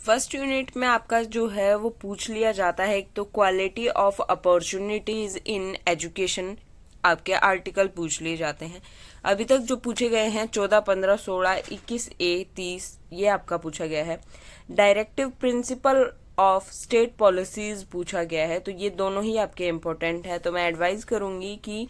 First unit में आपका जो है वो पूछ लिया जाता है। एक तो quality of opportunities in education, आपके आर्टिकल पूछ लिए जाते हैं। अभी तक जो पूछे गए हैं 14, 15, 16, 21A, 30, ये आपका पूछा गया है। Directive principle of state policies पूछा गया है, तो ये दोनों ही आपके इम्पोर्टेंट है। तो मैं एडवाइज करूंगी कि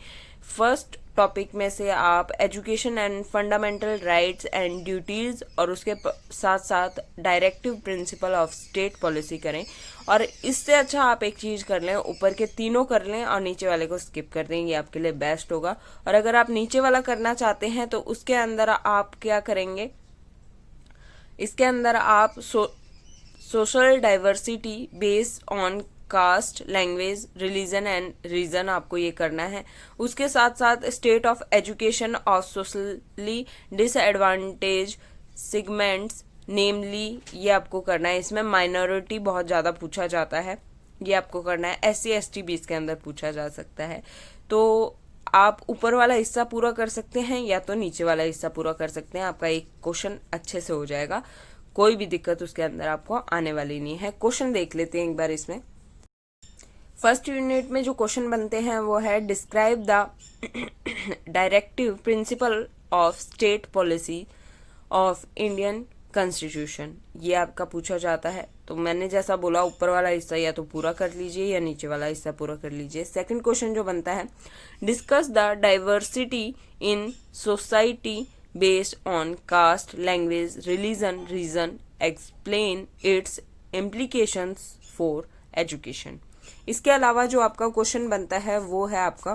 फर्स्ट टॉपिक में से आप education and fundamental rights and duties और उसके साथ साथ directive principle of state policy करें। और इससे अच्छा आप एक चीज कर लें, ऊपर के तीनों कर लें और नीचे वाले को स्किप कर दें, ये आपके लिए बेस्ट होगा। और अगर आप नीचे वाला करना चाहते हैं तो उसके अंदर आप क्या करेंगे, इसके अंदर आप social diversity based on caste, language, religion and region, आपको ये करना है। उसके साथ साथ state of education of socially disadvantage segments namely, ये आपको करना है। इसमें माइनॉरिटी बहुत ज़्यादा पूछा जाता है, ये आपको करना है। SC ST भी इसके अंदर पूछा जा सकता है। तो आप ऊपर वाला हिस्सा पूरा कर सकते हैं या तो नीचे वाला हिस्सा पूरा कर सकते हैं, आपका एक क्वेश्चन अच्छे से हो जाएगा। कोई भी दिक्कत उसके अंदर आपको आने वाली नहीं है। क्वेश्चन देख लेते हैं एक बार इसमें। फर्स्ट यूनिट में जो क्वेश्चन बनते हैं वो है describe the directive principle of state policy of Indian constitution, ये आपका पूछा जाता है। तो मैंने जैसा बोला, ऊपर वाला हिस्सा या तो पूरा कर लीजिए या नीचे वाला हिस्सा पूरा कर लीजिए। सेकंड क्वेश्चन जो बनता है, discuss the diversity in society based on caste, language, religion, region, explain its implications for education. इसके अलावा जो आपका क्वेश्चन बनता है वो है आपका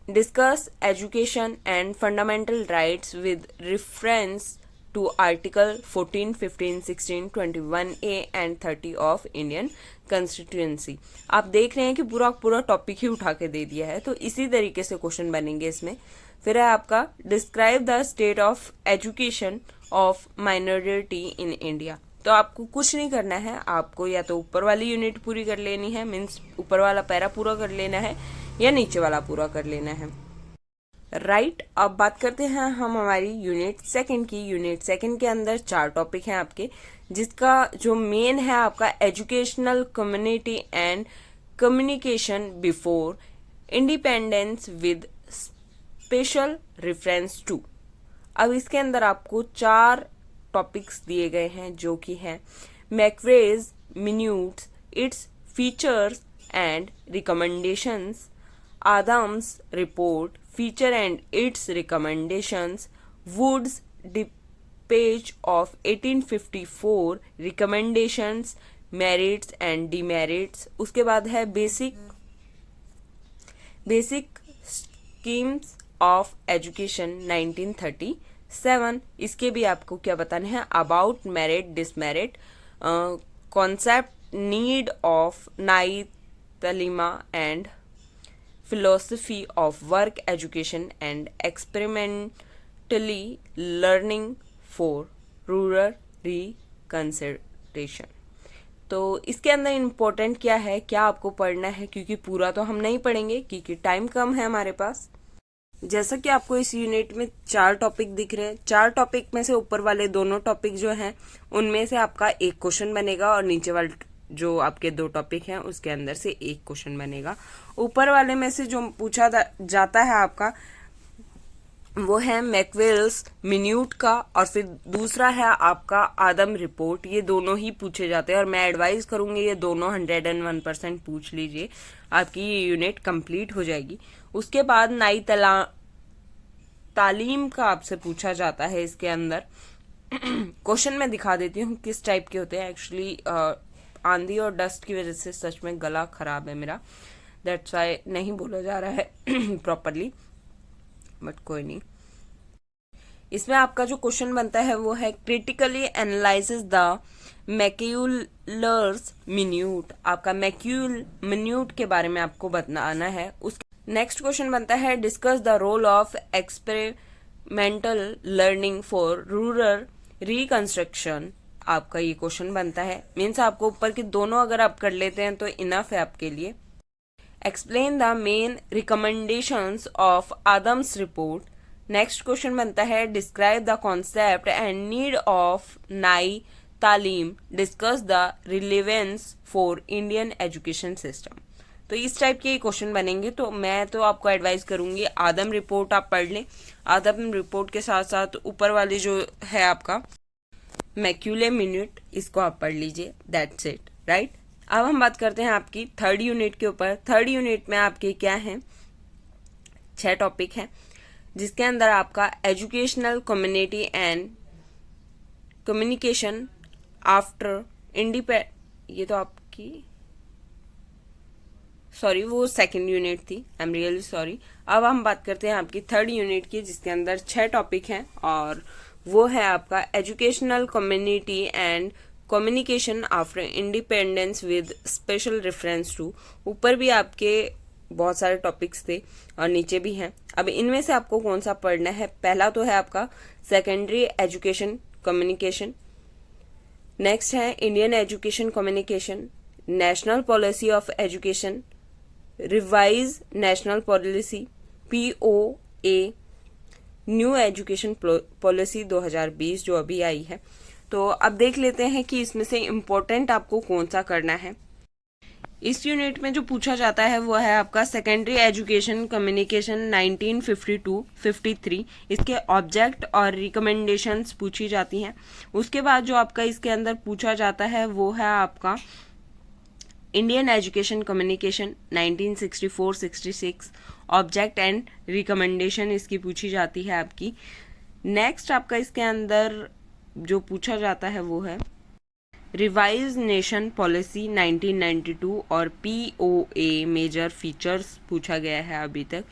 discuss education and fundamental rights with reference to article 14, 15, 16, 21A and 30 of Indian constituency. आप देख रहे हैं कि पूरा पूरा टॉपिक ही उठा के दे दिया है, तो इसी तरीके से क्वेश्चन बनेंगे इसमें। फिर है आपका describe the state of education of minority in India. तो आपको कुछ नहीं करना है, आपको या तो ऊपर वाली यूनिट पूरी कर लेनी है, मीन्स ऊपर वाला पैरा पूरा कर लेना है, या नीचे वाला पूरा कर लेना है। राइट, अब बात करते हैं हम हमारी यूनिट सेकंड की। यूनिट सेकंड के अंदर 4 टॉपिक हैं आपके, जिसका जो मेन है आपका educational community and communication before independence with special reference to. अब इसके अंदर आपको 4 टॉपिक्स दिए गए हैं, जो कि हैं Macaulay's minutes, its features and recommendations, Adam's report, feature and its recommendations, Wood's despatch of 1854, recommendations, merits and demerits. उसके बाद है बेसिक स्कीम्स ऑफ एजुकेशन 1937। इसके भी आपको क्या बताने हैं, about merit, dismerit, concept, need of Nai Talim and philosophy of work education and experimentally learning for rural reconstruction। तो इसके अंदर इम्पोर्टेंट क्या है, क्या आपको पढ़ना है, क्योंकि पूरा तो हम नहीं पढ़ेंगे क्योंकि टाइम कम है हमारे पास। जैसा कि आपको इस यूनिट में 4 टॉपिक दिख रहे हैं, 4 टॉपिक में से ऊपर वाले दोनों टॉपिक जो हैं उनमें से आपका एक क्वेश्चन बनेगा और नीचे वाले जो आपके 2 टॉपिक हैं उसके अंदर से एक क्वेश्चन बनेगा। ऊपर वाले में से जो पूछा जाता है आपका वो है मैकवेल्स मिन्यूट का, और फिर दूसरा है आपका आदम रिपोर्ट। ये दोनों ही पूछे जाते हैं और मैं एडवाइज करूंगी ये दोनों 101% पूछ लीजिए, आपकी ये यूनिट कंप्लीट हो जाएगी। उसके बाद नई तालीम का आपसे पूछा जाता है। इसके अंदर क्वेश्चन मैं दिखा देती हूँ किस टाइप के होते हैं। एक्चुअली आंधी और डस्ट की वजह से सच में गला खराब है मेरा, दैट्स वाई नहीं बोला जा रहा है प्रॉपरली, बट कोई नहीं। इसमें आपका जो क्वेश्चन बनता है वो है क्रिटिकली एनालाइजेस द मैक्यूलर्स मिन्यूट। आपका मैक्यूल मिन्यूट के बारे में आपको बताना है। उस नेक्स्ट क्वेश्चन बनता है discuss the role of experimental learning for rural reconstruction. आपका ये क्वेश्चन बनता है, मीन्स आपको ऊपर के दोनों अगर आप कर लेते हैं तो इनफ है आपके लिए। Explain the main recommendations of Adams report, next question बनता है describe the concept and need of नाई तालीम, discuss the relevance for Indian education system. तो इस टाइप के क्वेश्चन बनेंगे, तो मैं तो आपको एडवाइस करूंगी आदम रिपोर्ट आप पढ़ लें। आदम रिपोर्ट के साथ साथ ऊपर वाली जो है आपका मैक्यूले मिनट, इसको आप पढ़ लीजिए, दैट्स इट, राइट। अब हम बात करते हैं आपकी थर्ड यूनिट के ऊपर। थर्ड यूनिट में आपके क्या हैं, 6 टॉपिक हैं, जिसके अंदर आपका educational community and communication after ये तो आपकी सॉरी वो सेकंड यूनिट थी, आई एम रियली सॉरी। अब हम बात करते हैं आपकी थर्ड यूनिट की, जिसके अंदर 6 टॉपिक हैं, और वो है आपका educational community and communication after independence with special reference to. ऊपर भी आपके बहुत सारे टॉपिक्स थे और नीचे भी हैं। अब इनमें से आपको कौन सा पढ़ना है? पहला तो है आपका सेकेंडरी एजुकेशन कम्युनिकेशन, नेक्स्ट है Indian education communication, national policy of education, revise national policy POA, new education policy 2020 जो अभी आई है। तो अब देख लेते हैं कि इसमें से इम्पोर्टेंट आपको कौन सा करना है। इस यूनिट में जो पूछा जाता है वो है आपका सेकेंडरी एजुकेशन कम्युनिकेशन 1952-53। इसके ऑब्जेक्ट और रिकमेंडेशंस पूछी जाती हैं। उसके बाद जो आपका इसके अंदर पूछा जाता है वो है आपका Indian education communication 1964-66, object and recommendation इसकी पूछी जाती है आपकी। नेक्स्ट आपका इसके अंदर जो पूछा जाता है वो है रिवाइज नेशन पॉलिसी 1992 और POA मेजर फीचर्स पूछा गया है अभी तक,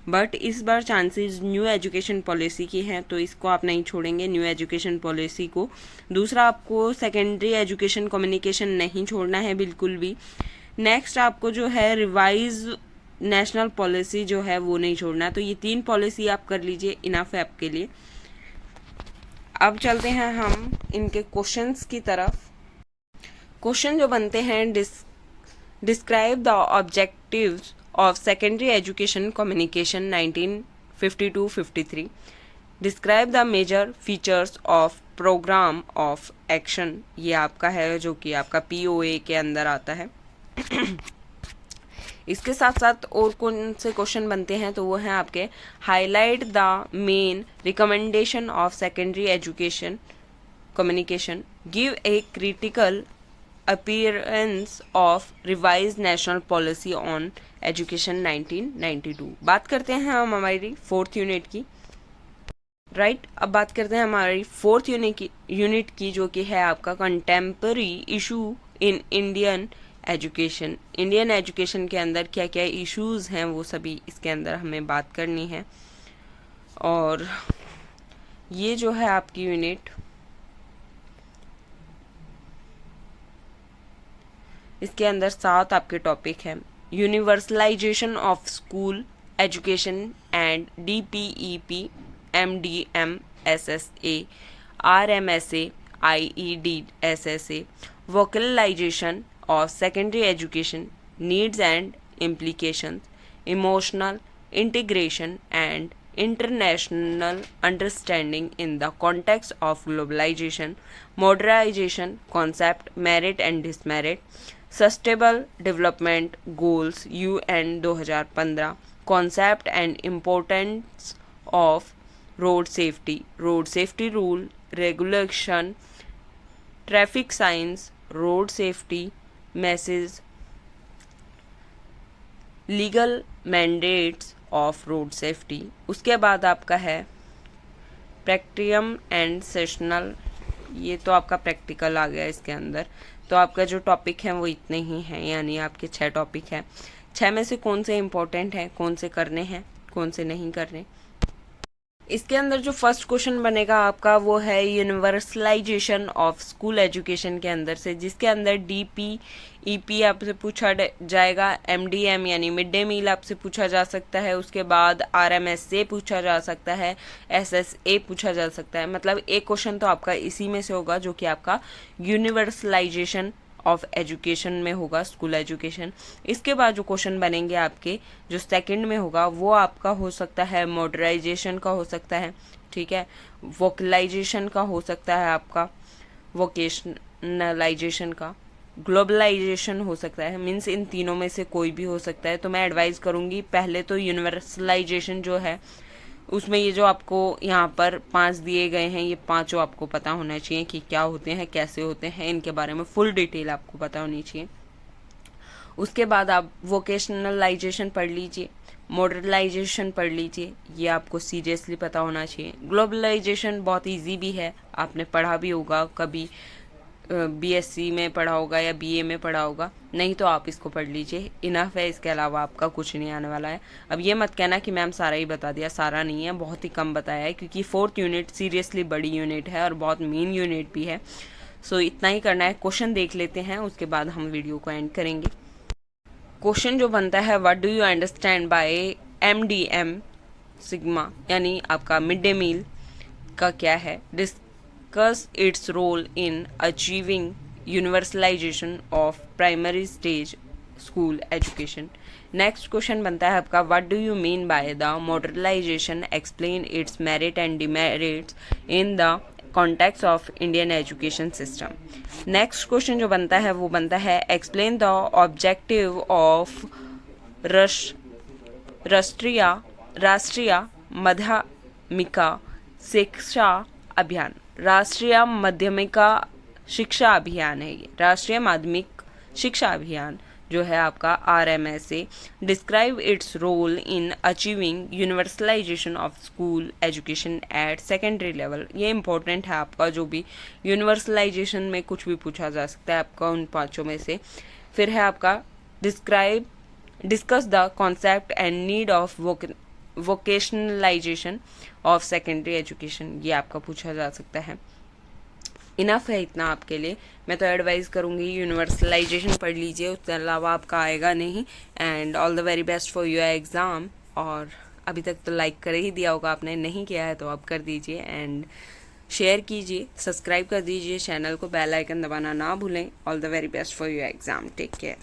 बट इस बार चांसेस न्यू एजुकेशन पॉलिसी की हैं, तो इसको आप नहीं छोड़ेंगे न्यू एजुकेशन पॉलिसी को। दूसरा आपको सेकेंडरी एजुकेशन कम्युनिकेशन नहीं छोड़ना है बिल्कुल भी। नेक्स्ट आपको जो है रिवाइज नेशनल पॉलिसी जो है वो नहीं छोड़ना, तो ये 3 पॉलिसी आप कर लीजिए, इनफ है आपके लिए। अब चलते हैं हम इनके क्वेश्चंस की तरफ। क्वेश्चन जो बनते हैं describe the objectives of secondary education communication 1952-53, describe the major features of programme of action, ये आपका है जो कि आपका POA के अंदर आता है। इसके साथ साथ और कौन से क्वेश्चन बनते हैं, तो वो हैं आपके highlight the main recommendation of secondary education communication, give a critical appearance of revise national policy on education 1992। बात करते हैं हम हमारी 4th यूनिट की, राइट। अब बात करते हैं हमारी 4th यूनिट की जो कि है आपका contemporary issue in Indian education. Indian education के अंदर क्या क्या इश्यूज हैं वो सभी इसके अंदर हमें बात करनी है। और ये जो है आपकी यूनिट, इसके अंदर 7 आपके टॉपिक हैं। Universalization of school education and DPEP, MDM, SSA, RMSA, IED-SSA, vocalization of secondary education, needs and implications, emotional integration and international understanding in the context of globalization, modernization concept, merit and dismerit, sustainable development goals UN 2015, concept and importance of road safety rule, regulation, traffic signs, road safety message, legal mandates of road safety. उसके बाद आपका है practicum and sessional, ये तो आपका practical आ गया इसके अंदर। तो आपका जो टॉपिक है वो इतने ही हैं, यानी आपके 6 टॉपिक हैं। 6 में से कौन से इम्पोर्टेंट हैं, कौन से करने हैं, कौन से नहीं करने। इसके अंदर जो फर्स्ट क्वेश्चन बनेगा आपका वो है यूनिवर्सलाइजेशन ऑफ स्कूल एजुकेशन के अंदर से, जिसके अंदर DPEP आपसे पूछा जाएगा, MDM यानी मिड डे मील आपसे पूछा जा सकता है, उसके बाद RMSA पूछा जा सकता है, SSA पूछा जा सकता है। मतलब एक क्वेश्चन तो आपका इसी में से होगा जो कि आपका यूनिवर्सलाइजेशन ऑफ एजुकेशन में होगा, स्कूल एजुकेशन। इसके बाद जो क्वेश्चन बनेंगे आपके, जो सेकंड में होगा वो आपका हो सकता है मॉडर्नाइजेशन का हो सकता है, ठीक है, वोकलाइजेशन का हो सकता है, आपका वोकेशनलाइजेशन का, ग्लोबलाइजेशन हो सकता है। मीन्स इन तीनों में से कोई भी हो सकता है। तो मैं एडवाइस करूँगी पहले तो यूनिवर्सलाइजेशन जो है उसमें ये जो आपको यहाँ पर 5 दिए गए हैं, ये पांचों आपको पता होना चाहिए कि क्या होते हैं, कैसे होते हैं, इनके बारे में फुल डिटेल आपको पता होनी चाहिए। उसके बाद आप वोकेशनलाइजेशन पढ़ लीजिए, मॉडर्नाइजेशन पढ़ लीजिए, ये आपको सीरियसली पता होना चाहिए। ग्लोबलाइजेशन बहुत इजी भी है, आपने पढ़ा भी होगा कभी, बीएससी में पढ़ा होगा या बीए में पढ़ा होगा, नहीं तो आप इसको पढ़ लीजिए, इनफ है, इसके अलावा आपका कुछ नहीं आने वाला है। अब ये मत कहना कि मैम सारा ही बता दिया, सारा नहीं है, बहुत ही कम बताया है, क्योंकि 4th यूनिट सीरियसली बड़ी यूनिट है और बहुत मेन यूनिट भी है। सो इतना ही करना है। क्वेश्चन देख लेते हैं, उसके बाद हम वीडियो को एंड करेंगे। क्वेश्चन जो बनता है, what do you understand by MDM sigma, यानी आपका मिड डे मील का क्या है, discuss its role in achieving universalization of primary stage school education। Next question बनता है आपका, what do you mean by the modernisation, explain its merit and demerits in the context of Indian education system. Next question जो बनता है वो बनता है, explain the objective of राष्ट्रीय माध्यमिका शिक्षा अभियान। राष्ट्रीय माध्यमिका शिक्षा अभियान है ये, राष्ट्रीय माध्यमिक शिक्षा अभियान जो है आपका RMSA। Describe its role in achieving universalisation of school education at secondary level. ये इंपॉर्टेंट है आपका, जो भी यूनिवर्सलाइजेशन में कुछ भी पूछा जा सकता है आपका उन पांचों में से। फिर है आपका discuss the concept and need of vocationalisation of secondary education, ये आपका पूछा जा सकता है। इनफ है इतना आपके लिए। मैं तो एडवाइस करूँगी यूनिवर्सलाइजेशन पढ़ लीजिए, उसके अलावा आपका आएगा नहीं। And all the very best for your exam. और अभी तक तो लाइक कर ही दिया होगा आपने, नहीं किया है तो आप कर दीजिए, एंड शेयर कीजिए, सब्सक्राइब कर दीजिए चैनल को, बेल आइकन दबाना ना भूलें। All the very best for your exam, take care.